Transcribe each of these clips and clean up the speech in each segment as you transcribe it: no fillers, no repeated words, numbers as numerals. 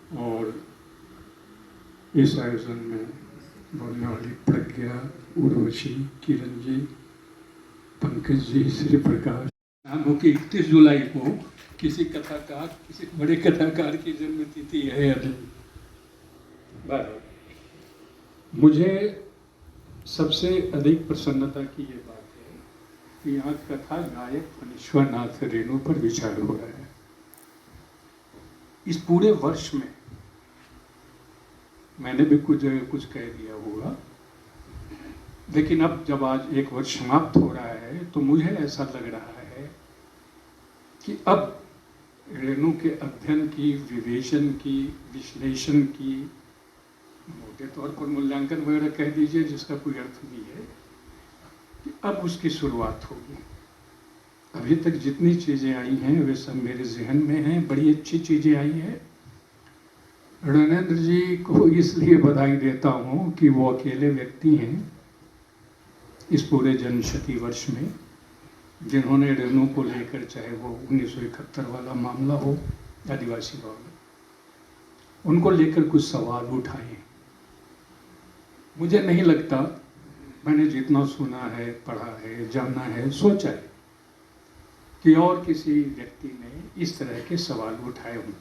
और इस आयोजन में बोलने वाली प्रज्ञा, उर्वशी, किरण जी, पंकज जी, श्री प्रकाश। नामों की 31 जुलाई को किसी कथाकार, किसी बड़े कथाकार की जन्मतिथि है या नहीं। मुझे सबसे अधिक प्रसन्नता की ये बात है कि यहाँ कथा गायक फणीश्वरनाथ रेणु पर विचार हो रहा है। इस पूरे वर्ष में मैंने भी कुछ जगह कुछ कह दिया होगा, लेकिन अब जब आज एक वर्ष समाप्त हो रहा है तो मुझे ऐसा लग रहा है कि अब रेणु के अध्ययन की, विवेचन की, विश्लेषण की, मोटे तौर पर मूल्यांकन वगैरह कह दीजिए जिसका कोई अर्थ नहीं है, कि अब उसकी शुरुआत होगी। अभी तक जितनी चीज़ें आई हैं वे सब मेरे जहन में हैं, बड़ी अच्छी चीज़ें आई हैं। रणेंद्र जी को इसलिए बधाई देता हूँ कि वो अकेले व्यक्ति हैं इस पूरे जनशती वर्ष में जिन्होंने रेणु को लेकर, चाहे वो 1971 वाला मामला हो, आदिवासी वाला, उनको लेकर कुछ सवाल उठाए। मुझे नहीं लगता, मैंने जितना सुना है, पढ़ा है, जाना है, सोचा है कि और किसी व्यक्ति ने इस तरह के सवाल उठाए हों।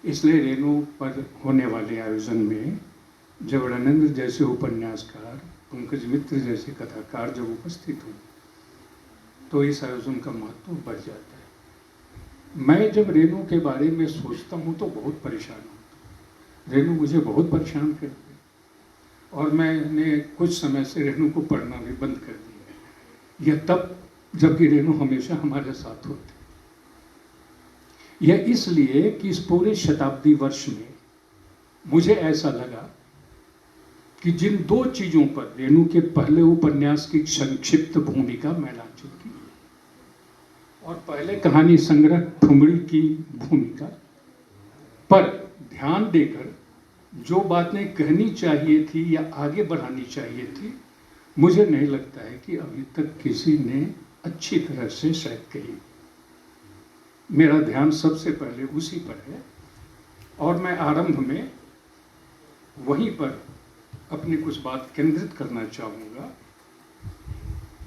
इसलिए रेणु पर होने वाले आयोजन में जब रणेंद्र जैसे उपन्यासकार, पंकज मित्र जैसे कथाकार जब उपस्थित हों तो इस आयोजन का महत्व बढ़ जाता है। मैं जब रेणु के बारे में सोचता हूँ तो बहुत परेशान हूँ। रेणु मुझे बहुत परेशान करती है और मैंने कुछ समय से रेणु को पढ़ना भी बंद कर दिया। यह तब जबकि रेणु हमेशा हमारे साथ होती। यह इसलिए कि इस पूरे शताब्दी वर्ष में मुझे ऐसा लगा कि जिन दो चीज़ों पर रेणु के पहले उपन्यास की संक्षिप्त भूमिका मैं ला चुकी और पहले कहानी संग्रह ठुमरी की भूमिका पर ध्यान देकर जो बातें कहनी चाहिए थी या आगे बढ़ानी चाहिए थी, मुझे नहीं लगता है कि अभी तक किसी ने अच्छी तरह से शायद कही। मेरा ध्यान सबसे पहले उसी पर है और मैं आरंभ में वहीं पर अपनी कुछ बात केंद्रित करना चाहूँगा।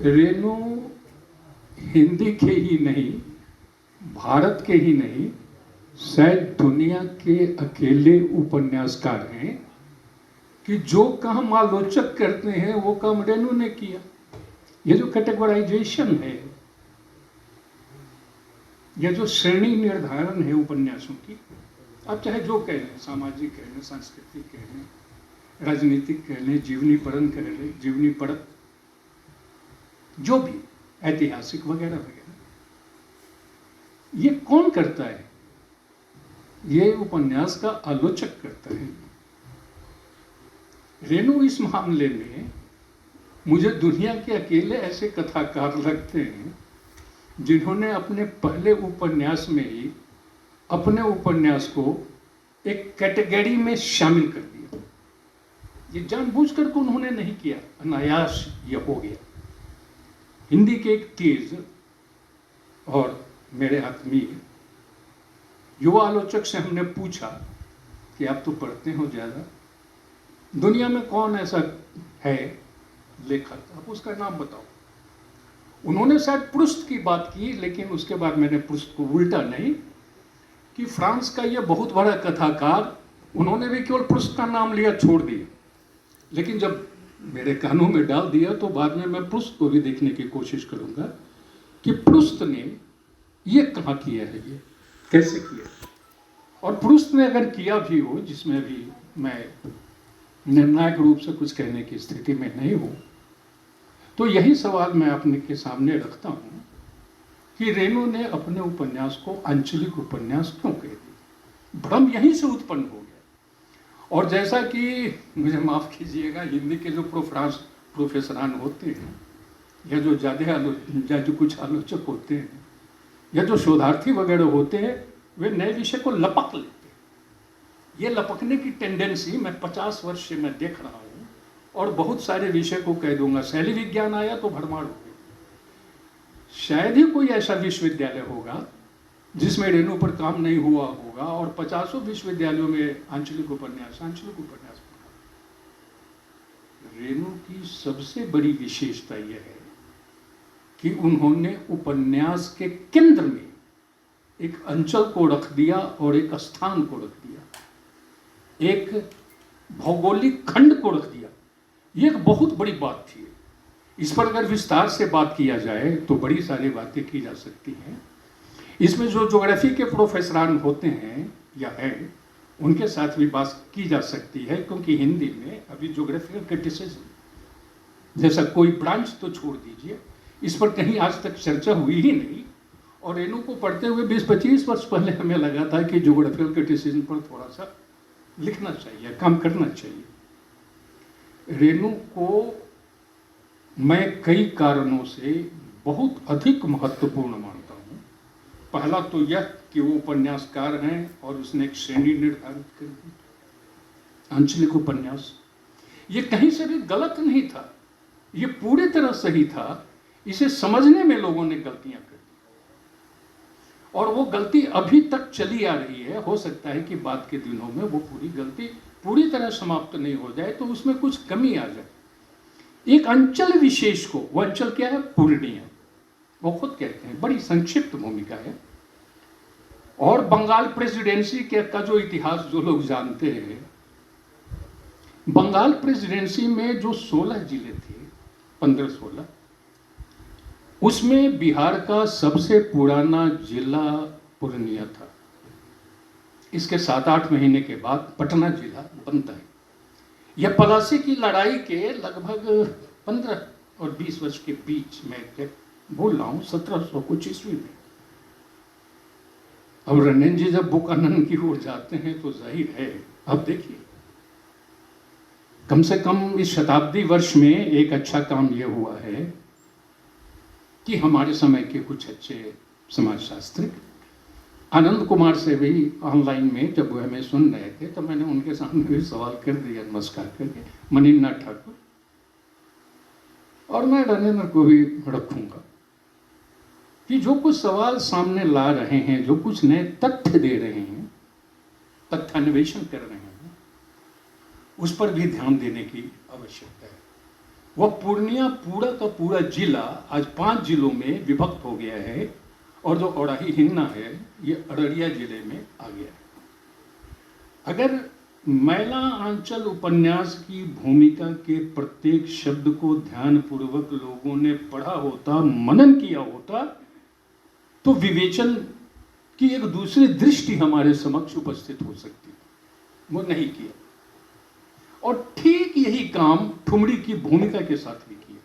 रेणु हिंदी के ही नहीं, भारत के ही नहीं, शायद दुनिया के अकेले उपन्यासकार हैं कि जो काम आलोचक करते हैं वो काम रेणु ने किया। ये जो कैटेगराइजेशन है, यह जो श्रेणी निर्धारण है उपन्यासों की, आप चाहे जो कह लें, सामाजिक कह लें, सांस्कृतिक कह लें, राजनीतिक कह लें, जीवनीपरण कह लें, जीवनी परत, जो भी ऐतिहासिक वगैरह वगैरह, ये कौन करता है? ये उपन्यास का आलोचक करता है। रेणु इस मामले में मुझे दुनिया के अकेले ऐसे कथाकार लगते हैं जिन्होंने अपने पहले उपन्यास में ही अपने उपन्यास को एक कैटेगरी में शामिल कर दिया। ये जानबूझकर तो उन्होंने नहीं किया, अनायास ये हो गया। हिंदी के एक तेज और मेरे आत्मीय युवा आलोचक से हमने पूछा कि आप तो पढ़ते हो ज़्यादा, दुनिया में कौन ऐसा है लेखक, आप उसका नाम बताओ। उन्होंने शायद प्रुस्त की बात की, लेकिन उसके बाद मैंने प्रुस्त को उल्टा नहीं कि फ्रांस का ये बहुत बड़ा कथाकार, उन्होंने भी केवल प्रुस्त का नाम लिया, छोड़ दिया। लेकिन जब मेरे कानों में डाल दिया तो बाद में मैं प्रुस्त को भी देखने की कोशिश करूंगा कि प्रुस्त ने ये कहाँ किया है, ये कैसे किया। और प्रुस्त ने अगर किया भी हो, जिसमें भी मैं निर्णायक रूप से कुछ कहने की स्थिति में नहीं हूँ, तो यही सवाल मैं अपने के सामने रखता हूँ कि रेणु ने अपने उपन्यास को आंचलिक उपन्यास क्यों कह दी। भ्रम यहीं से उत्पन्न हो गया। और जैसा कि मुझे माफ़ कीजिएगा, हिंदी के जो प्रोफेसरान होते हैं या जो ज़्यादा कुछ आलोचक होते हैं या जो शोधार्थी वगैरह होते हैं, वे नए विषय को लपक लेते हैं। ये लपकने की टेंडेंसी मैं 50 वर्ष से मैं देख रहा हूँ और बहुत सारे विषय को कह दूंगा। शैली विज्ञान आया तो भरमार हो गई। शायद ही कोई ऐसा विश्वविद्यालय होगा जिसमें रेणु पर काम नहीं हुआ होगा, और 50 विश्वविद्यालयों में आंचलिक उपन्यास पढ़ा। रेणु की सबसे बड़ी विशेषता यह है कि उन्होंने उपन्यास के केंद्र में एक अंचल को रख दिया और एक स्थान को रख दिया, एक भौगोलिक खंड को रख दिया। ये एक बहुत बड़ी बात थी। इस पर अगर विस्तार से बात किया जाए तो बड़ी सारी बातें की जा सकती हैं। इसमें जो ज्योग्राफी के प्रोफेसरान होते हैं या हैं, उनके साथ भी बात की जा सकती है, क्योंकि हिंदी में अभी ज्योग्राफिकल क्रिटिसिज्म जैसा कोई ब्रांच तो छोड़ दीजिए, इस पर कहीं आज तक चर्चा हुई ही नहीं। और रेणु को पढ़ते हुए 20-25 वर्ष पहले हमें लगा था कि ज्योग्राफिकल क्रिटिसिज्म पर थोड़ा सा लिखना चाहिए, काम करना चाहिए। रेणु को मैं कई कारणों से बहुत अधिक महत्वपूर्ण मानता हूँ। पहला तो यह कि वो उपन्यासकार हैं और उसने एक श्रेणी निर्धारित कर दी, आंचलिक उपन्यास। ये कहीं से भी गलत नहीं था, ये पूरी तरह सही था। इसे समझने में लोगों ने गलतियां कर दी, और वो गलती अभी तक चली आ रही है। हो सकता है कि बाद के दिनों में वो पूरी गलती पूरी तरह समाप्त नहीं हो जाए, तो उसमें कुछ कमी आ जाए। एक अंचल विशेष को, वो अंचल क्या है? पूर्णिया। वो खुद कहते हैं, बड़ी संक्षिप्त भूमिका है। और बंगाल प्रेसिडेंसी का जो इतिहास जो लोग जानते हैं, बंगाल प्रेसिडेंसी में जो 16 जिले थे, 15-16, उसमें बिहार का सबसे पुराना जिला पूर्णिया था। इसके 7-8 महीने के बाद पटना जिला बनता है। यह पलासी की लड़ाई के लगभग 15 और 20 वर्ष के बीच में, बोल रहा हूँ 1700 कुछ ईस्वी में। अब रंजन जी जब बुकानन की ओर जाते हैं तो जाहिर है, अब देखिए, कम से कम इस शताब्दी वर्ष में एक अच्छा काम यह हुआ है कि हमारे समय के कुछ अच्छे समाजशास्त्री, आनंद कुमार से भी ऑनलाइन में जब वो हमें सुन रहे थे, तो मैंने उनके सामने भी सवाल कर दिया, नमस्कार करके, मनिन्ना ठाकुर, और मैं राजेंद्र को भी रखूंगा कि जो कुछ सवाल सामने ला रहे हैं, जो कुछ नए तथ्य दे रहे हैं, तथ्यान्वेषण कर रहे हैं, उस पर भी ध्यान देने की आवश्यकता है। वह पूर्णिया पूरा का पूरा जिला आज 5 जिलों में विभक्त हो गया है, और जो औड़ाही हिन्ना है ये अररिया जिले में आ गया है। अगर मैला आंचल उपन्यास की भूमिका के प्रत्येक शब्द को ध्यानपूर्वक लोगों ने पढ़ा होता, मनन किया होता, तो विवेचन की एक दूसरी दृष्टि हमारे समक्ष उपस्थित हो सकती है। वो नहीं किया, और ठीक यही काम ठुमरी की भूमिका के साथ भी किया।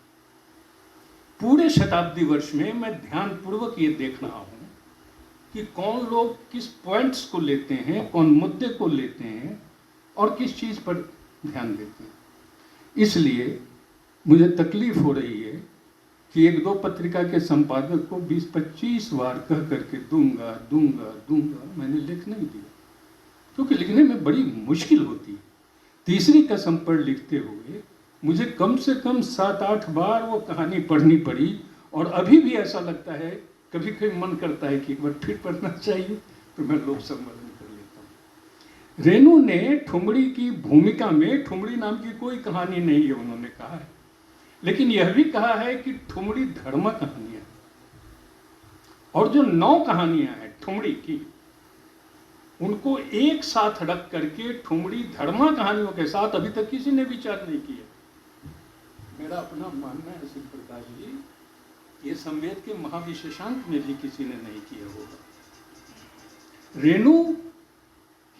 पूरे शताब्दी वर्ष में मैं ध्यानपूर्वक ये देख रहा हूं कि कौन लोग किस पॉइंट्स को लेते हैं, कौन मुद्दे को लेते हैं, और किस चीज पर ध्यान देते हैं। इसलिए मुझे तकलीफ हो रही है कि 1-2 पत्रिका के संपादक को 20-25 बार कह करके दूंगा दूंगा दूंगा, मैंने लिख नहीं दिया, क्योंकि लिखने में बड़ी मुश्किल होती है। तीसरी कसम पर लिखते हुए मुझे कम से कम 7-8 बार वो कहानी पढ़नी पड़ी, और अभी भी ऐसा लगता है, कभी कभी मन करता है कि एक बार फिर पढ़ना चाहिए, तो मैं लोक संवर्धन कर लेता हूँ। रेणु ने ठुमरी की भूमिका में, ठुमरी नाम की कोई कहानी नहीं है उन्होंने कहा है, लेकिन यह भी कहा है कि ठुमरी धर्म कहानियां, और जो 9 कहानियां हैं ठुमरी की, उनको एक साथ रख करके ठुमरी धर्मा कहानियों के साथ अभी तक किसी ने विचार नहीं किया। मेरा अपना मानना है शिव प्रकाश जी, ये संवेद के महाविशेषांक में भी किसी ने नहीं किया होगा। रेणु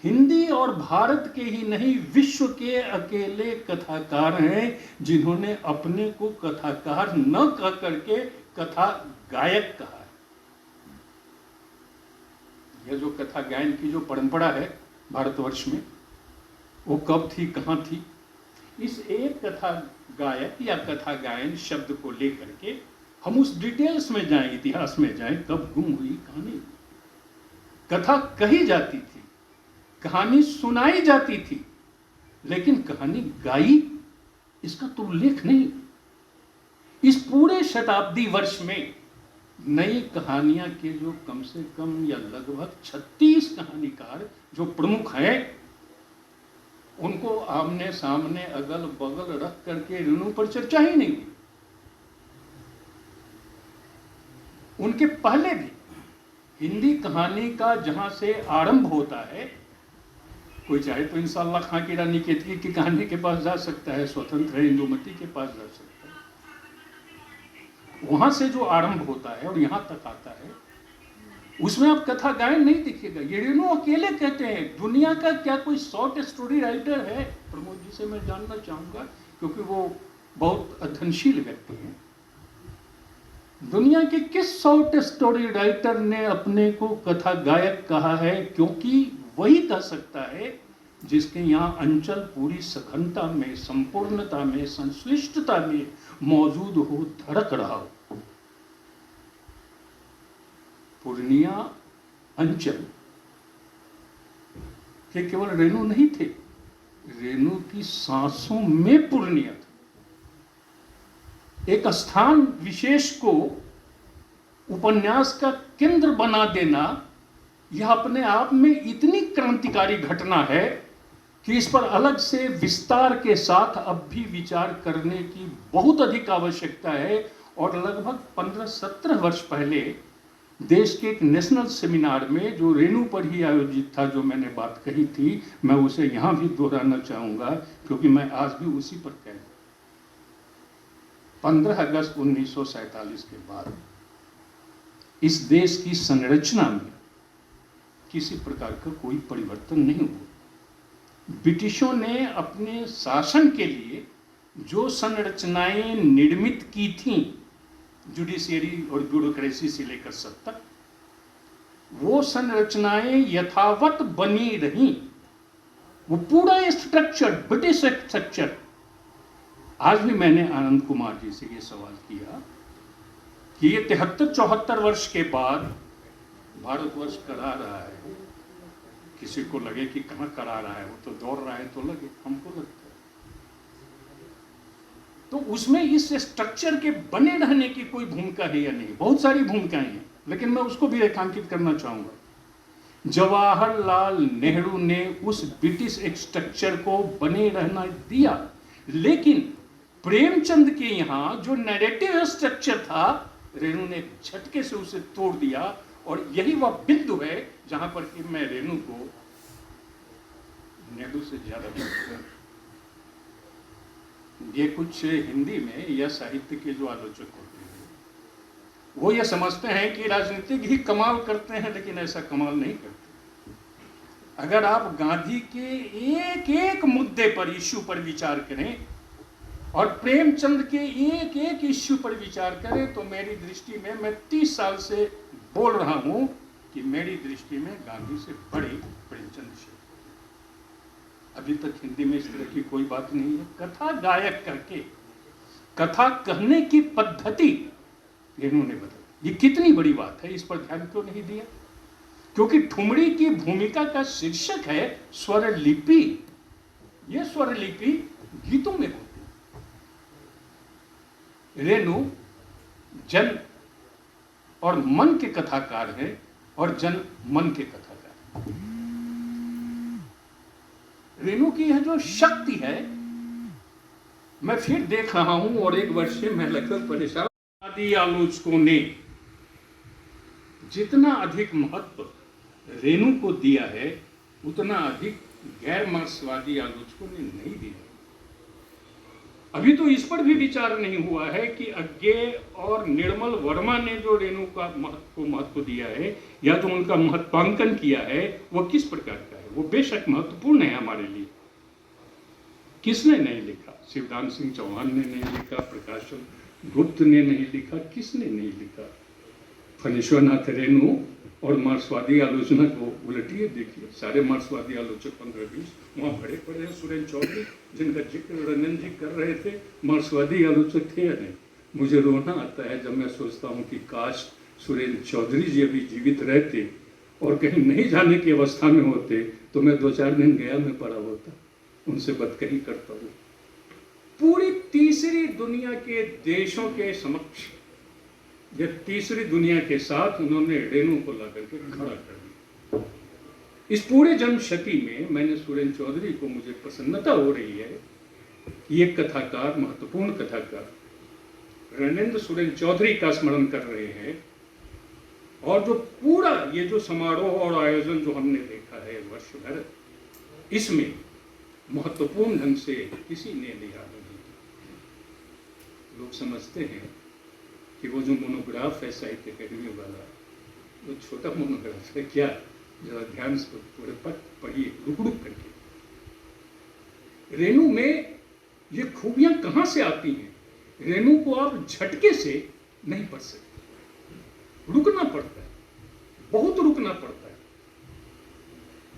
हिंदी और भारत के ही नहीं, विश्व के अकेले कथाकार हैं जिन्होंने अपने को कथाकार न कह करके कथा गायक कहा है। यह जो कथा गायन की जो परंपरा है भारतवर्ष में, वो कब थी, कहाँ थी? इस एक कथा गायक या कथा गायन शब्द को लेकर के हम उस डिटेल्स में जाएं, इतिहास में जाएं, कब गुम हुई कहानी। कथा कही जाती थी, कहानी सुनाई जाती थी, लेकिन कहानी गाई, इसका तो उल्लेख नहीं। इस पूरे शताब्दी वर्ष में नई कहानियां के जो कम से कम या लगभग 36 कहानीकार जो प्रमुख हैं, उनको आमने सामने अगल बगल रख करके रेणु पर चर्चा ही नहीं हुई। उनके पहले भी हिंदी कहानी का जहां से आरंभ होता है, कोई चाहे तो इंशाअल्लाह खां की रानी केतकी की कहानी के पास जा सकता है, स्वतंत्र है इंदुमती के पास जा सकता है। वहां से जो आरंभ होता है और यहां तक आता है, उसमें आप कथा गायन नहीं दिखेगा। ये रेणु अकेले कहते हैं। दुनिया का क्या कोई शॉर्ट स्टोरी राइटर है? प्रमोद जी से मैं जानना चाहूंगा, क्योंकि वो बहुत अध्ययनशील व्यक्ति हैं। दुनिया के किस शॉर्ट स्टोरी राइटर ने अपने को कथा गायक कहा है? क्योंकि वही कह सकता है जिसके यहाँ अंचल पूरी सघनता में, संपूर्णता में, संश्लिष्टता में मौजूद हो, धड़क रहा हो। पूर्णिया अंचल के केवल रेणु नहीं थे, रेणु की सांसों में पूर्णिया था। एक स्थान विशेष को उपन्यास का केंद्र बना देना, यह अपने आप में इतनी क्रांतिकारी घटना है कि इस पर अलग से विस्तार के साथ अब भी विचार करने की बहुत अधिक आवश्यकता है। और लगभग 15-17 वर्ष पहले देश के एक नेशनल सेमिनार में जो रेणु पर ही आयोजित था, जो मैंने बात कही थी, मैं उसे यहां भी दोहराना चाहूंगा, क्योंकि मैं आज भी उसी पर कह रहा हूं। 15 अगस्त 1947 के बाद इस देश की संरचना में किसी प्रकार का कोई परिवर्तन नहीं हुआ। ब्रिटिशों ने अपने शासन के लिए जो संरचनाएं निर्मित की थीं, जुडिशियरी और ब्यूरोक्रेसी से लेकर सब तक, वो संरचनाएं यथावत बनी रहीं। वो पूरा स्ट्रक्चर, ब्रिटिश स्ट्रक्चर। आज भी मैंने आनंद कुमार जी से ये सवाल किया कि ये 73-74 वर्ष के बाद भारतवर्ष करा रहा है, किसी को लगे कि कहां करा रहा है, वो तो दौड़ रहा है तो लगे, हमको लगता है तो उसमें इस स्ट्रक्चर के बने रहने की कोई भूमिका है या नहीं? बहुत सारी भूमिकाएं हैं, लेकिन मैं उसको भी रेखांकित करना चाहूंगा। जवाहरलाल नेहरू ने उस ब्रिटिश स्ट्रक्चर को बने रहना दिया, लेकिन प्रेमचंद के यहां जो नैरेटिव स्ट्रक्चर था, रेणु ने झटके से उसे तोड़ दिया। और यही वह बिंदु है जहां पर कि मैं रेणु को नेहरू से ज्यादा मानता हूं। ये कुछ हिंदी में या साहित्य के जो आलोचक होते हैं, वो ये समझते हैं कि राजनीतिक ही कमाल करते हैं, लेकिन ऐसा कमाल नहीं करते। अगर आप गांधी के एक एक मुद्दे पर, इश्यू पर विचार करें और प्रेमचंद के एक एक इश्यू पर विचार करें, तो मेरी दृष्टि में, मैं 30 साल से बोल रहा हूं कि मेरी दृष्टि में गांधी से बड़े प्रेमचंद से। अभी तक हिंदी में इस तरह की कोई बात नहीं है। कथा गायक करके कथा कहने की पद्धति रेणु ने बदली। ये कितनी बड़ी बात है, इस पर ध्यान क्यों नहीं दिया? क्योंकि ठुमरी की भूमिका का शीर्षक है स्वरलिपि। ये स्वरलिपि गीतों में होती है। रेणु जन और मन के कथाकार हैं और जन मन के कथाकार। रेणु की यह जो शक्ति है, मैं फिर देख रहा हूं और एक वर्ष से मैं लगभग परेशान। आदि आलोचकों ने जितना अधिक महत्व रेणु को दिया है, उतना अधिक गैर मार्क्सवादी आलोचकों ने नहीं दिया। अभी तो इस पर भी विचार नहीं हुआ है कि अज्ञेय और निर्मल वर्मा ने जो रेणु का महत्व दिया है, या जो उनका महत्वांकन किया है, वह किस प्रकार का है। वो बेशक महत्वपूर्ण है हमारे लिए। किसने नहीं लिखा? शिवदान सिंह चौहान ने नहीं लिखा, प्रकाशन गुप्त ने नहीं लिखा, किसने नहीं लिखा? फणीश्वरनाथ रेणु और मार्क्सवादी आलोचना को उलटिए देखिए, सारे मार्क्सवादी आलोचक 15-20 वहाँ खड़े पड़े हैं। सुरेंद्र चौधरी, जिनका जिक्र रंजन जी कर रहे थे, मार्क्सवादी आलोचक थे या नहीं? मुझे रोना आता है जब मैं सोचता हूँ कि काश सुरेंद्र चौधरी जी अभी जीवित रहते और कहीं नहीं जाने की अवस्था में होते, तो मैं 2-4 दिन गया में पड़ा होता, उनसे बदकही करता हूँ। पूरी तीसरी दुनिया के देशों के समक्ष जब तीसरी दुनिया के साथ उन्होंने रेणु को ला करके खड़ा कर दिया। इस पूरे जन्मशती में मैंने सुरेंद्र चौधरी को, मुझे प्रसन्नता हो रही है कि एक कथाकार, महत्वपूर्ण कथाकार रणेंद्र सुरेंद्र चौधरी का स्मरण कर रहे हैं। और जो पूरा ये जो समारोह और आयोजन जो हमने देखा है वर्ष भर, इसमें महत्वपूर्ण ढंग से किसी ने लिया नहीं। लोग समझते हैं कि वो जो मोनोग्राफ है साहित्य अकेडमी वाला, वो छोटा मोनोग्राफ है क्या, जरा ध्यान से थोड़े पद पढ़िए रुक रुक करके। रेणु में ये खूबियां कहां से आती हैं? रेणु को आप झटके से नहीं पढ़ सकते, रुकना पड़ता है, बहुत रुकना पड़ता है।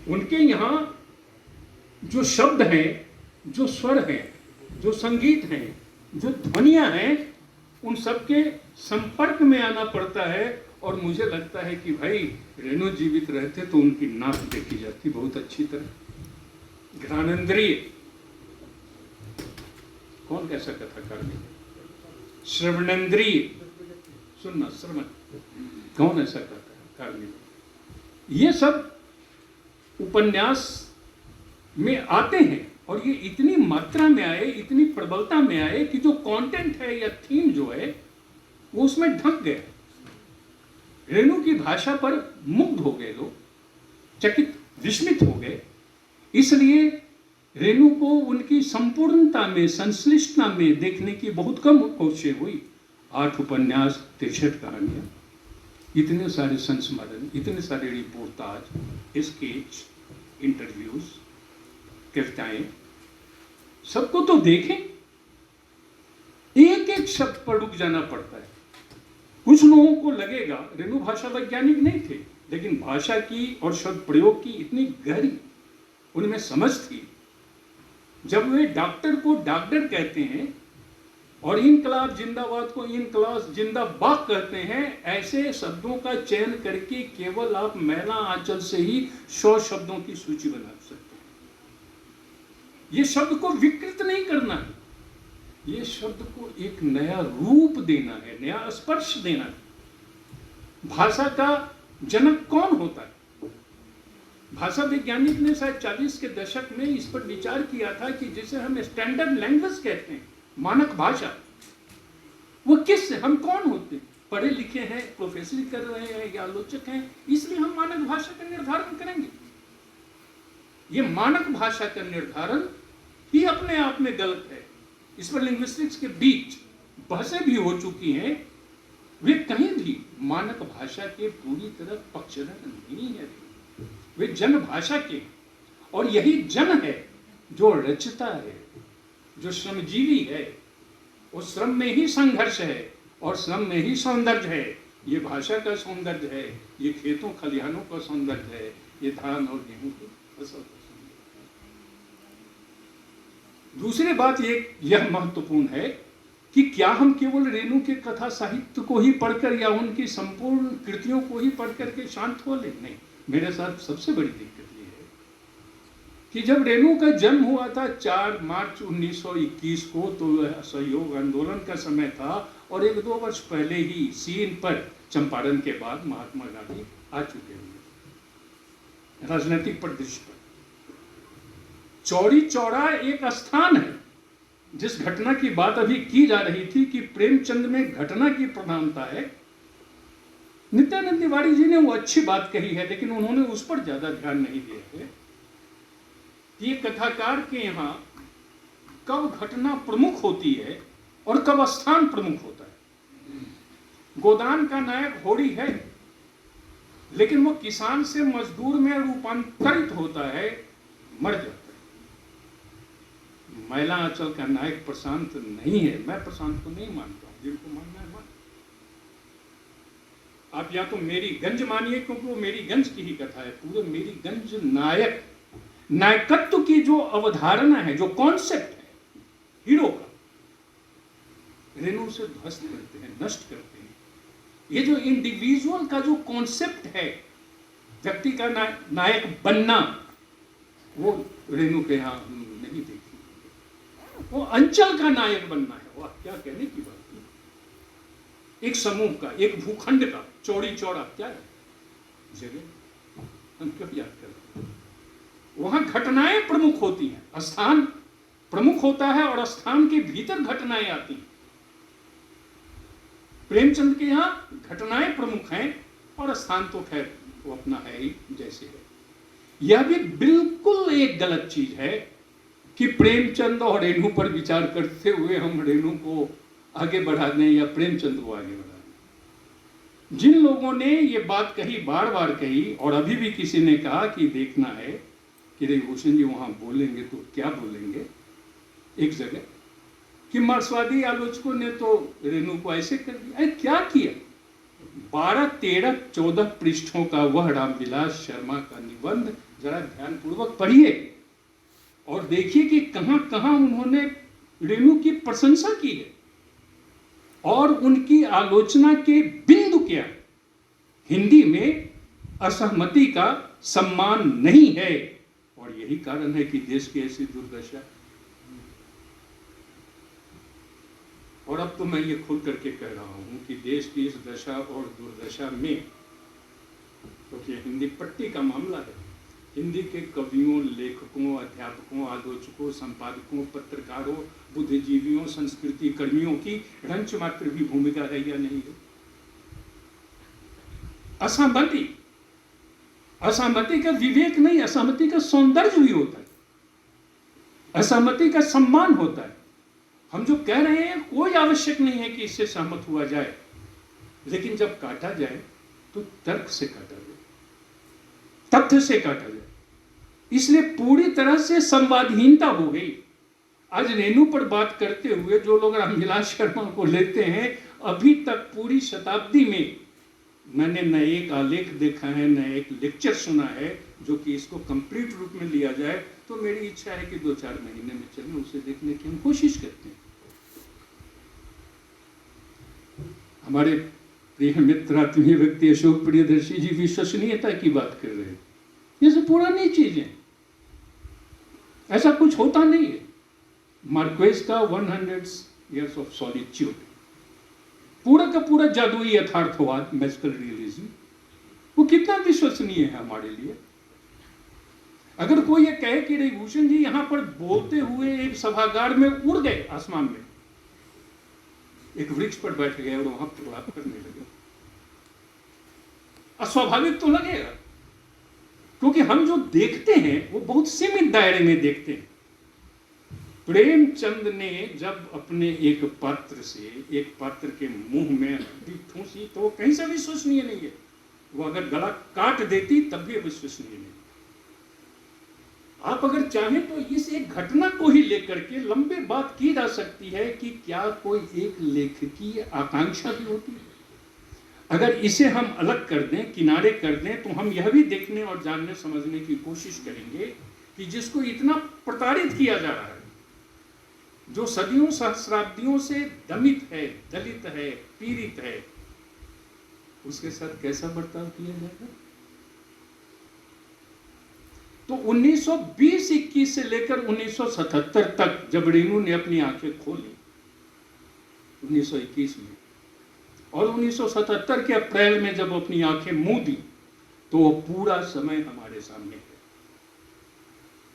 उनके यहां जो शब्द हैं, जो स्वर हैं, जो संगीत हैं, जो ध्वनियां हैं, उन सबके संपर्क में आना पड़ता है। और मुझे लगता है कि भाई रेणु जीवित रहते तो उनकी नाक देखी जाती बहुत अच्छी तरह। घ्राणेंद्रिय, कौन कैसा कथाकार नहीं? श्रवणेंद्रिय, सुनना, श्रवण, कौन ऐसा कथाकार नहीं? ये सब उपन्यास में आते हैं और ये इतनी मात्रा में आए, इतनी प्रबलता में आए कि जो कंटेंट है या थीम जो है वो उसमें ढक गए। रेणु की भाषा पर मुग्ध हो गए लोग, चकित, विस्मित हो गए। इसलिए रेणु को उनकी संपूर्णता में, संश्लिष्टता में देखने की बहुत कम कोशिश हुई। 8 उपन्यास, 63 कहानियां, इतने सारे संस्मरण, इतने सारे रिपोर्टाज, स्केच, इंटरव्यूज, कविताएं, सबको तो देखें। एक एक शब्द पर रुक जाना पड़ता है। कुछ लोगों को लगेगा रेणु भाषा वैज्ञानिक नहीं थे, लेकिन भाषा की और शब्द प्रयोग की इतनी गहरी उनमें समझ थी। जब वे डॉक्टर को डॉक्टर कहते हैं और इनकलाब जिंदाबाद को इनकलाब जिंदाबाद कहते हैं, ऐसे शब्दों का चयन करके केवल आप महिला आंचल से ही 100 शब्दों की सूची बना सकते हैं। ये शब्द को विकृत नहीं करना है, ये शब्द को एक नया रूप देना है, नया स्पर्श देना है। भाषा का जनक कौन होता है? भाषा वैज्ञानिक ने शायद 40 के दशक में इस पर विचार किया था कि जिसे हम स्टैंडर्ड लैंग्वेज कहते हैं, मानक भाषा, वो किस, हम कौन होते हैं? पढ़े लिखे हैं, प्रोफेसर कर रहे हैं या आलोचक हैं, इसलिए हम मानक भाषा का निर्धारण करेंगे। ये मानक भाषा का निर्धारण ही अपने आप में गलत है। इस पर लिंग्विस्टिक्स के बीच बहसें भी हो चुकी हैं। वे कहीं भी मानक भाषा के पूरी तरह पक्षधर नहीं है। वे जन भाषा के, और यही जन है जो रचता है, जो श्रमजीवी है। उस श्रम में ही संघर्ष है और श्रम में ही सौंदर्य है। ये भाषा का सौंदर्य है, ये खेतों खलिहानों का सौंदर्य है, ये धान और गेहूं की फसल का सौंदर्य है। दूसरी बात यह महत्वपूर्ण है कि क्या हम केवल रेणु के कथा साहित्य को ही पढ़कर या उनकी संपूर्ण कृतियों को ही पढ़कर के शांत हो ले? नहीं, मेरे साथ सबसे बड़ी दिक्कत ये है कि जब रेणु का जन्म हुआ था 4 मार्च 1921 को, तो असहयोग आंदोलन का समय था और 1-2 वर्ष पहले ही सीन पर चंपारण के बाद महात्मा गांधी आ चुके हैं राजनीतिक परिदृश्य पर। चौरी चौरा एक स्थान है। जिस घटना की बात अभी की जा रही थी कि प्रेमचंद में घटना की प्रधानता है, नित्यानंद तिवारी जी ने वो अच्छी बात कही है, लेकिन उन्होंने उस पर ज्यादा ध्यान नहीं दिया है कि ये कथाकार के यहाँ कब घटना प्रमुख होती है और कब स्थान प्रमुख होता है। गोदान का नायक होड़ी है, लेकिन वो किसान से मजदूर में रूपांतरित होता है, मर जाता है। महिला आंचल का नायक प्रशांत नहीं है। मैं प्रशांत को नहीं मानता हूं, जिनको मानना है मान। आप या तो मेरी गंज मानिए, क्योंकि वो मेरी गंज की ही कथा है। पूरे मेरी गंज नायक, नायकत्व की जो अवधारणा है, जो कॉन्सेप्ट है हीरो का, रेणु से ध्वस्त करते हैं, नष्ट करते हैं। ये जो इंडिविजुअल का जो कॉन्सेप्ट है, व्यक्ति का नायक बनना, वो रेणु के यहां नहीं देखी। वो अंचल का नायक बनना है। वाह, क्या कहने की बात है। एक समूह का, एक भूखंड का, चौड़ी चौड़ा क्या है जगह, हम क्यों याद करते हैं? वहां घटनाएं प्रमुख होती हैं, स्थान प्रमुख होता है और स्थान के भीतर घटनाएं आती हैं। प्रेमचंद के यहां घटनाएं प्रमुख हैं और स्थान तो खैर वो अपना है ही जैसे है। यह भी बिल्कुल एक गलत चीज है कि प्रेमचंद और रेणु पर विचार करते हुए हम रेणु को आगे बढ़ा दें या प्रेमचंद को आगे बढ़ा दें। जिन लोगों ने ये बात कही, बार बार कही, और अभी भी किसी ने कहा कि देखना है कि रविभूषण जी वहां बोलेंगे तो क्या बोलेंगे, एक जगह कि मार्क्सवादी आलोचकों ने तो रेणु को ऐसे कर दिया। अरे क्या किया? 12, 13, 14 पृष्ठों का वह रामविलास शर्मा का निबंध जरा ध्यानपूर्वक पढ़िए और देखिए कि कहां कहां उन्होंने रेणु की प्रशंसा की है और उनकी आलोचना के बिंदु क्या है। हिंदी में असहमति का सम्मान नहीं है और यही कारण है कि देश की ऐसी दुर्दशा। और अब तो मैं ये खुल करके कह रहा हूं कि देश की इस दशा और दुर्दशा में, क्योंकि तो हिंदी पट्टी का मामला है, हिंदी के कवियों, लेखकों, अध्यापकों, आलोचकों, संपादकों, पत्रकारों, बुद्धिजीवियों, संस्कृति कर्मियों की रंच मात्र भी भूमिका है या नहीं है? असहमति, असहमति का विवेक नहीं, असहमति का सौंदर्य भी होता है, असहमति का सम्मान होता है। हम जो कह रहे हैं कोई आवश्यक नहीं है कि इससे सहमत हुआ जाए, लेकिन जब काटा जाए तो तर्क से काटा जाए, तथ्य से काटा जाए। इसलिए पूरी तरह से संवादहीनता हो गई। आज रेणु पर बात करते हुए जो लोग रामविलास शर्मा को लेते हैं, अभी तक पूरी शताब्दी में मैंने न एक आलेख देखा है, न एक लेक्चर सुना है जो कि इसको कंप्लीट रूप में लिया जाए। तो मेरी इच्छा है कि 2-4 महीने में चलें, उसे देखने की हम कोशिश करते हैं। हमारे प्रिय मित्र, आत्मीय व्यक्ति अशोक प्रियदर्शी जी विश्वसनीयता की बात कर रहे हैं। ये सब पुरानी चीजें, ऐसा कुछ होता नहीं है। मार्क्वेज का 100 years of solitude, पूरा का पूरा जादुई यथार्थवाद, मैजिकल रियलिज्म, वो कितना विश्वसनीय है हमारे लिए। अगर कोई ये कहे कि रविभूषण जी यहां पर बोलते हुए एक सभागार में उड़ गए, आसमान में एक वृक्ष पर बैठ गए और वहां प्रलाप करने लगे, अस्वाभाविक तो लगेगा, क्योंकि हम जो देखते हैं वो बहुत सीमित दायरे में देखते हैं। प्रेमचंद ने जब अपने एक पात्र से एक पात्र के मुंह में हड्डी ठूंसी तो वो कहीं से विश्वसनीय नहीं है। वो अगर गला काट देती तब भी विश्वसनीय नहीं। आप अगर चाहें तो इस एक घटना को ही लेकर के लंबे बात की जा सकती है कि क्या कोई एक लेखकीय आकांक्षा भी होती है। अगर इसे हम अलग कर दें, किनारे कर दें, तो हम यह भी देखने और जानने समझने की कोशिश करेंगे कि जिसको इतना प्रताड़ित किया जा रहा है, जो सदियों सहस्राब्दियों से दमित है, दलित है, पीड़ित है, उसके साथ कैसा बर्ताव किया जाएगा। तो 1920-21 से लेकर 1977 तक जब रेणु ने अपनी आंखें खोली 1921 में, और 1977 के अप्रैल में जब अपनी आंखें मूंदी, तो वो पूरा समय हमारे सामने है।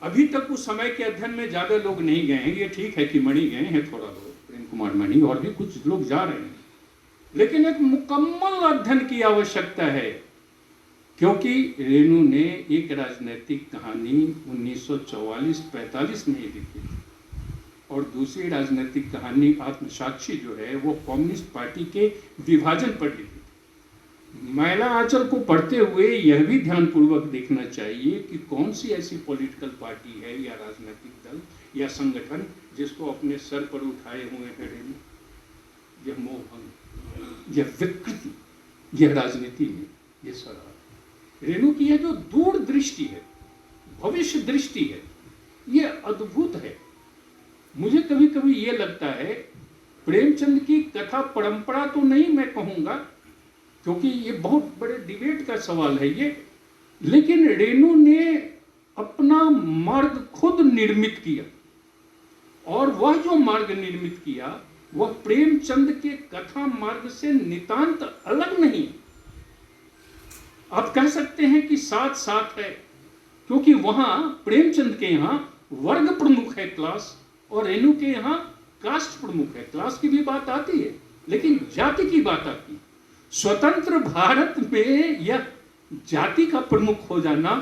अभी तक उस समय के अध्ययन में ज्यादा लोग नहीं गए हैं। ये ठीक है कि मणि गए हैं, थोड़ा लोग, प्रेम कुमार मणि, और भी कुछ लोग जा रहे हैं, लेकिन एक मुकम्मल अध्ययन की आवश्यकता है, क्योंकि रेणु ने एक राजनीतिक कहानी 1944-45 में ही लिखी थी और दूसरी राजनीतिक कहानी आत्मसाक्षी जो है वो कम्युनिस्ट पार्टी के विभाजन पर लिखी थी। मैला आंचल को पढ़ते हुए यह भी ध्यानपूर्वक देखना चाहिए कि कौन सी ऐसी पॉलिटिकल पार्टी है या राजनीतिक दल या संगठन जिसको अपने सर पर उठाए हुए हैं रेणु। यह मोहभंग, यह विकृति, यह राजनीति में ये सर रेणु की यह जो दूर दृष्टि है, भविष्य दृष्टि है, ये अद्भुत है। मुझे कभी कभी ये लगता है, प्रेमचंद की कथा परंपरा तो नहीं मैं कहूंगा, क्योंकि ये बहुत बड़े डिबेट का सवाल है ये, लेकिन रेणु ने अपना मार्ग खुद निर्मित किया, और वह जो मार्ग निर्मित किया वह प्रेमचंद के कथा मार्ग से नितांत अलग नहीं। आप कह सकते हैं कि साथ साथ है, क्योंकि वहां प्रेमचंद के यहां वर्ग प्रमुख है क्लास, और रेणु के यहां कास्ट प्रमुख है। क्लास की भी बात आती है, लेकिन जाति की बात आती है। स्वतंत्र भारत में यह जाति का प्रमुख हो जाना,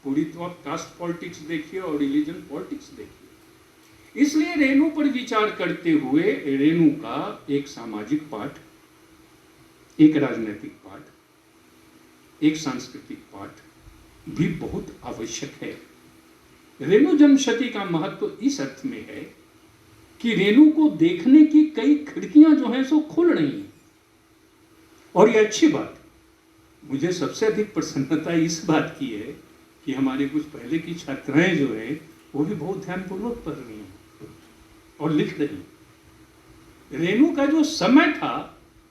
पूरी तो आप कास्ट पॉलिटिक्स देखिए और रिलीजन पॉलिटिक्स देखिए। इसलिए रेणु पर विचार करते हुए रेणु का एक सामाजिक पाठ, एक राजनीतिक पाठ, एक सांस्कृतिक पाठ भी बहुत आवश्यक है। रेणु जन्मशती का महत्व इस अर्थ में है कि रेणु को देखने की कई खिड़कियां जो हैं सो खुल रही हैं, और ये अच्छी बात। मुझे सबसे अधिक प्रसन्नता इस बात की है कि हमारे कुछ पहले की छात्राएं जो है वो भी बहुत ध्यानपूर्वक पढ़ रही हैं और लिख रही हैं। रेणु का जो समय था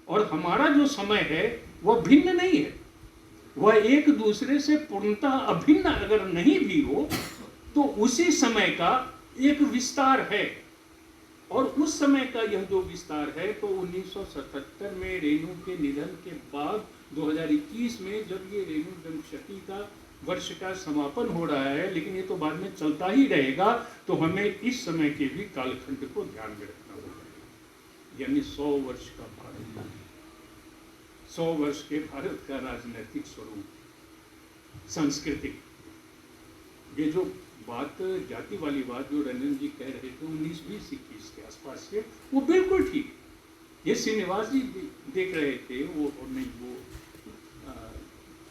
और हमारा जो समय है वह भिन्न नहीं है, वह एक दूसरे से पूर्णतः अभिन्न अगर नहीं भी हो तो उसी समय का एक विस्तार है। और उस समय का यह जो विस्तार है तो 1977 में रेणु के निधन के बाद 2021 में जब ये रेणु जन्मशती का वर्ष का समापन हो रहा है, लेकिन ये तो बाद में चलता ही रहेगा, तो हमें इस समय के भी कालखंड को ध्यान में रखना होगा। यानी 100 वर्ष का भारत, 100 वर्ष के भारत का राजनीतिक स्वरूप, सांस्कृतिक, ये जो बात जाति वाली बात जो रंजन जी कह रहे थे 1920-21 के आसपास से, वो बिल्कुल ठीक। ये श्रीनिवास जी देख रहे थे वो, और नहीं वो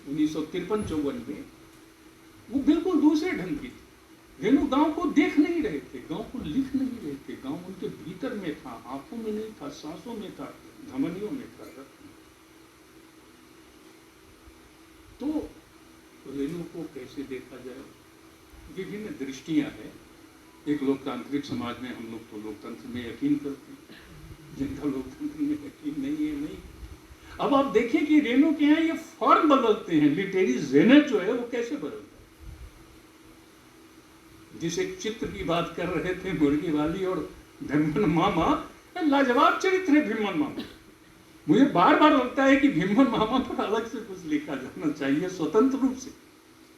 1953-54 में वो बिल्कुल दूसरे ढंग की थी। रेणु गांव को देख नहीं रहे थे, गांव को लिख नहीं रहे थे, गांव उनके भीतर में था, आंखों में नहीं था, सांसों में था, धमनियों में था, रक्त में। तो रेणु को कैसे देखा जाए, विभिन्न दृष्टियां हैं। एक लोकतांत्रिक समाज में हम लोग तो लोकतंत्र में यकीन करते हैं, जिनका लोकतंत्र में यकीन नहीं है नहीं। अब आप देखिए कि रेणु के यहाँ ये फॉर्म बदलते हैं, लिटरेरी जेनर जो है वो कैसे बदलता है। जिस एक चित्र की बात कर रहे थे मुर्गी वाली और भीमन मामा, लाजवाब चरित्र है भीमन मामा। मुझे बार बार लगता है कि भीमन मामा पर अलग से कुछ लिखा जाना चाहिए स्वतंत्र रूप से,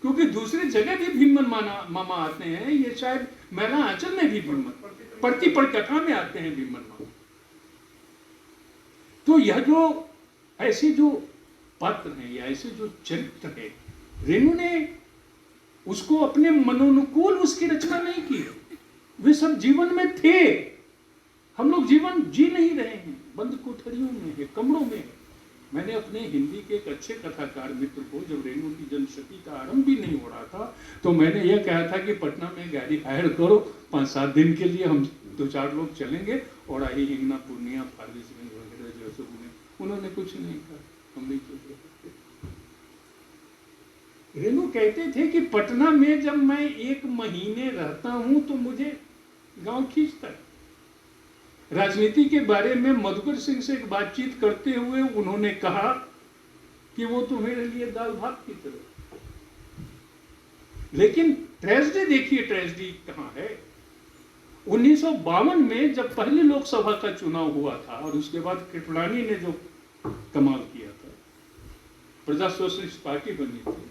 क्योंकि दूसरी जगह भी भीमन मामा आते हैं। ये शायद मैला आंचल में भी भीमन प्रतिपल कथा में आते हैं भीमन मामा। तो यह जो ऐसे जो पात्र हैं या ऐसे जो चरित्र है, रेणु ने उसको अपने मनोनुकूल उसकी रचना नहीं की। वे सब जीवन में थे, हम लोग जीवन जी नहीं रहे हैं, बंद कोठरियों में है, कमरों में है। मैंने अपने हिंदी के एक अच्छे कथाकार मित्र को, जब रेणु की जन्मशती का आरंभ भी नहीं हो रहा था, तो मैंने यह कहा था कि पटना में गाड़ी हायर करो, 5-7 दिन के लिए हम 2-4 लोग चलेंगे, और आई हिंगना पूर्णिया फारबिसगंज वगैरह जो सब उन्हें, उन्होंने कुछ नहीं कहा, हम नहीं चल रहे। रेणु कहते थे कि पटना में जब मैं 1 महीने रहता हूं तो मुझे गांव खींचता है। राजनीति के बारे में मधुकर सिंह से एक बातचीत करते हुए उन्होंने कहा कि वो तो मेरे लिए दाल भात की तरह। लेकिन ट्रेजेडी देखिए, ट्रेजेडी कहां है। 1952 में जब पहले लोकसभा का चुनाव हुआ था और उसके बाद कृपलानी ने जो कमाल किया था, प्रजा सोशलिस्ट पार्टी बनी थी,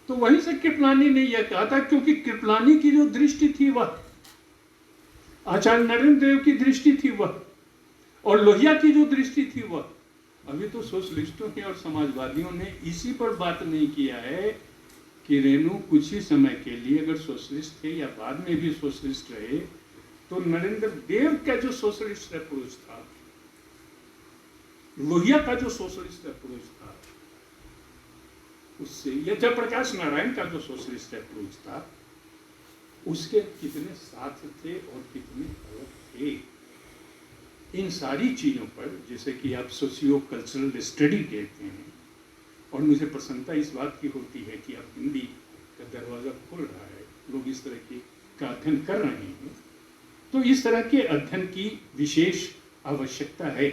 तो वहीं से कृपलानी ने यह कहा था, क्योंकि कृपलानी की जो दृष्टि थी वह, आचार्य नरेंद्र देव की दृष्टि थी वह, और लोहिया की जो दृष्टि थी वह। अभी तो सोशलिस्टों ने और समाजवादियों ने इसी पर बात नहीं किया है कि रेणु कुछ ही समय के लिए अगर सोशलिस्ट थे या बाद में भी सोशलिस्ट रहे, तो नरेंद्र देव का जो सोशलिस्ट अप्रोच था, लोहिया का जो सोशलिस्ट अप्रोच था, उससे, या जयप्रकाश नारायण का जो सोशलिस्ट अप्रोच था, उसके कितने साथ थे और कितने अलग थे। इन सारी चीजों पर, जैसे कि आप सोशियो कल्चरल स्टडी कहते हैं, और मुझे प्रसन्नता इस बात की होती है कि अब हिंदी का दरवाजा खुल रहा है, लोग इस तरह की का अध्ययन कर रहे हैं, तो इस तरह के अध्ययन की विशेष आवश्यकता है।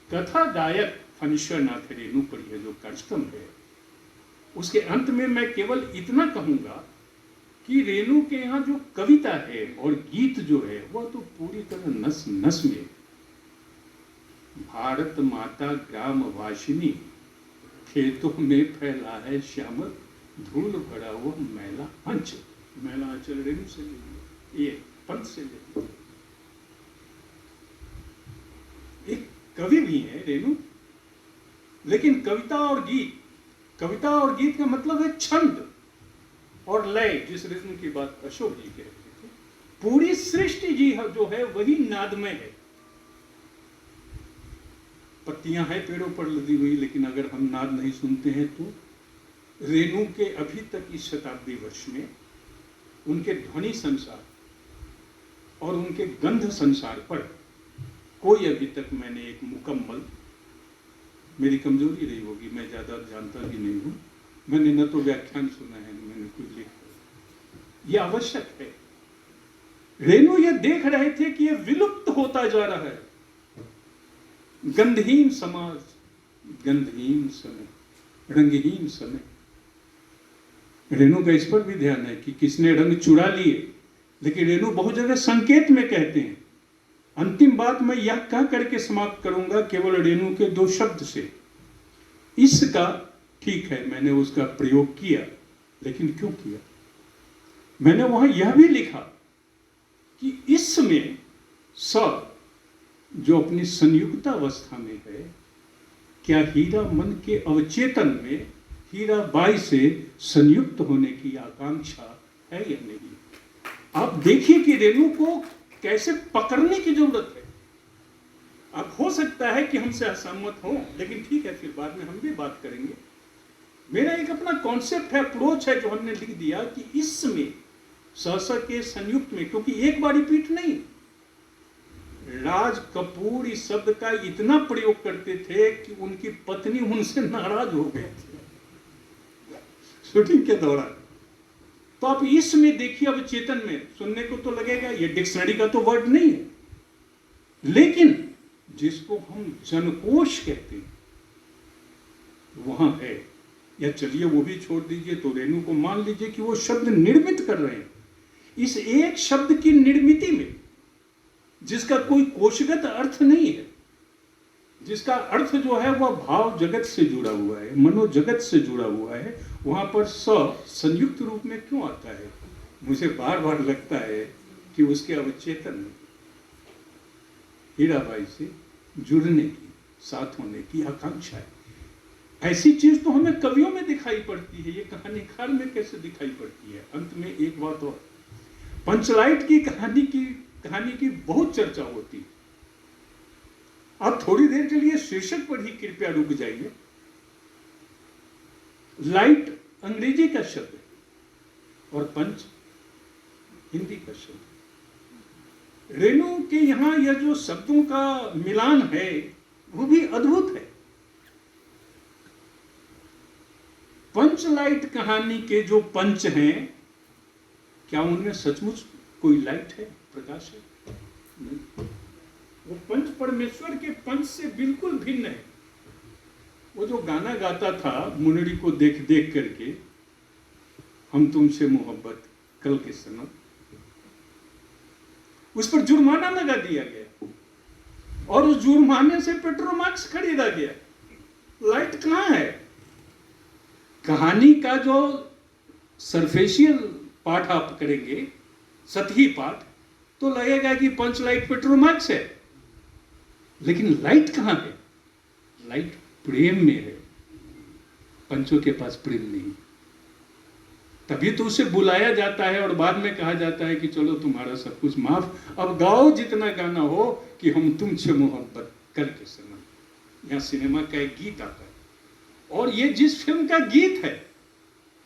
कथा गायक फणीश्वरनाथ रेणु पर यह जो कार्यक्रम है, उसके अंत में मैं केवल इतना कहूंगा कि रेणु के यहाँ जो कविता है और गीत जो है वह तो पूरी तरह नस नस में है। भारत माता ग्राम वासिनी, खेतों में फैला है श्यामल, धूल भरा हुआ मैला अंचल। मैला अंचल रेणु से ले लिया, ये पंथ से ले लिया। एक कवि भी है रेणु, लेकिन कविता और गीत का मतलब है छंद और लय, जिस रिज्म की बात अशोक जी कहते थे। पूरी सृष्टि जी जो है वही नादमय है। पत्तियां हैं पेड़ों पर लदी हुई, लेकिन अगर हम नाद नहीं सुनते हैं तो रेणु के अभी तक इस शताब्दी वर्ष में उनके ध्वनि संसार और उनके गंध संसार पर कोई अभी तक मैंने एक मुकम्मल, मेरी कमजोरी रही होगी, मैं ज्यादा जानता भी नहीं हूं, मैंने न तो व्याख्यान सुना है न मैंने कुछ लिखा। यह आवश्यक है। रेणु ये देख रहे थे कि यह विलुप्त होता जा रहा है। गंधहीन समाज, गंधहीन समय, रंगहीन समय। रेणु का इस पर भी ध्यान है कि किसने रंग चुरा लिए, लेकिन रेणु बहुत जगह संकेत में कहते हैं। अंतिम बात मैं यह कह करके समाप्त करूंगा केवल रेणु के 2 शब्द से। इसका ठीक है, मैंने उसका प्रयोग किया, लेकिन क्यों किया? मैंने वहां यह भी लिखा कि इसमें स जो अपनी संयुक्ता अवस्था में है, क्या हीरा मन के अवचेतन में हीरा बाई से संयुक्त होने की आकांक्षा है या नहीं? आप देखिए कि रेणु को कैसे पकड़ने की जरूरत है। अब हो सकता है कि हमसे असहमत हो, लेकिन ठीक है, फिर बाद में हम भी बात करेंगे। मेरा एक अपना कॉन्सेप्ट है, अप्रोच है, जो हमने लिख दिया कि इसमें सहसा के संयुक्त में, क्योंकि एक बारी पीठ नहीं, राज कपूर इस शब्द का इतना प्रयोग करते थे कि उनकी पत्नी उनसे नाराज हो गए थे शूटिंग के दौरान। तो आप इसमें देखिए, अब चेतन में सुनने को तो लगेगा ये डिक्शनरी का तो वर्ड नहीं है, लेकिन जिसको हम जनकोष कहते हैं वहां है। या चलिए वो भी छोड़ दीजिए, तो रेणु को मान लीजिए कि वो शब्द निर्मित कर रहे हैं। इस एक शब्द की निर्मिति में, जिसका कोई कोशगत अर्थ नहीं है, जिसका अर्थ जो है वह भाव जगत से जुड़ा हुआ है, मनोजगत से जुड़ा हुआ है, वहां पर संयुक्त रूप में क्यों आता है? मुझे बार बार लगता है कि उसके अवचेतन में हीराबाई से जुड़ने की, साथ होने की आकांक्षा है। ऐसी चीज तो हमें कवियों में दिखाई पड़ती है, ये कहानीकार में कैसे दिखाई पड़ती है? अंत में एक बात और, पंचलाइट की कहानी की बहुत चर्चा होती है। आप थोड़ी देर के लिए शीर्षक पर ही कृपया रुक जाइए। लाइट अंग्रेजी का शब्द है और पंच हिंदी का शब्द। रेणु के यहां यह जो शब्दों का मिलान है वो भी अद्भुत है। पंचलाइट कहानी के जो पंच हैं, क्या उनमें सचमुच कोई लाइट है, प्रकाश है? नहीं। वो पंच परमेश्वर के पंच से बिल्कुल भिन्न है। वो जो गाना गाता था मुनरी को देख देख करके, हम तुमसे मोहब्बत कल के सनम, उस पर जुर्माना लगा दिया गया और उस जुर्माने से पेट्रोमाक्स खरीदा गया। लाइट कहां है? कहानी का जो सरफेशियल पाठ आप करेंगे, सतही पाठ, तो लगेगा कि पंच लाइट पेट्रोमाक्स है, लेकिन लाइट कहां है? लाइट प्रेम में है। पंचों के पास प्रेम नहीं, तभी तो उसे बुलाया जाता है और बाद में कहा जाता है कि चलो तुम्हारा सब कुछ माफ, अब गाओ जितना गाना हो कि हम तुमसे मोहब्बत करके सनम। यहां सिनेमा का एक गीत आता है, और ये जिस फिल्म का गीत है,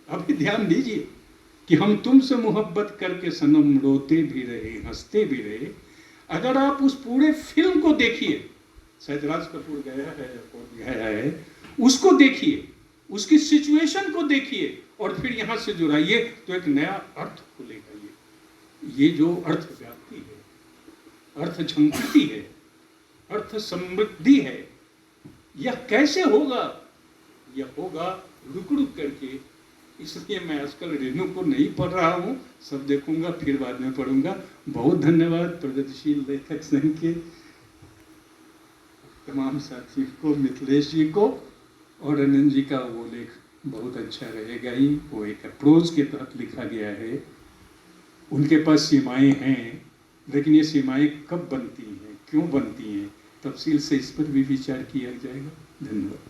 अभी ध्यान दीजिए कि हम तुमसे मोहब्बत करके सनम, रोते भी रहे हंसते भी रहे। अगर आप उस पूरे फिल्म को देखिए, शायद राज कपूर गया है और गया है, उसको देखिए, उसकी सिचुएशन को देखिए और फिर यहां से जुड़ाइए तो एक नया अर्थ खुलेगा। ये जो अर्थ व्याप्ति है, अर्थ झंकृति है, अर्थ समृद्धि है, यह कैसे होगा? यह होगा रुक रुक करके इसलिए मैं आजकल रेणु को नहीं पढ़ रहा हूँ, सब देखूंगा फिर बाद में पढ़ूंगा। बहुत धन्यवाद प्रगतिशील लेखक संघ के तमाम साथियों को, मिथिलेश जी को, और अनंत जी का वो लेख बहुत अच्छा रहेगा ही। वो एक अप्रोच के तहत लिखा गया है। उनके पास सीमाएं हैं, लेकिन ये सीमाएं कब बनती हैं, क्यों बनती हैं, तफसील से इस पर भी विचार किया जाएगा। धन्यवाद।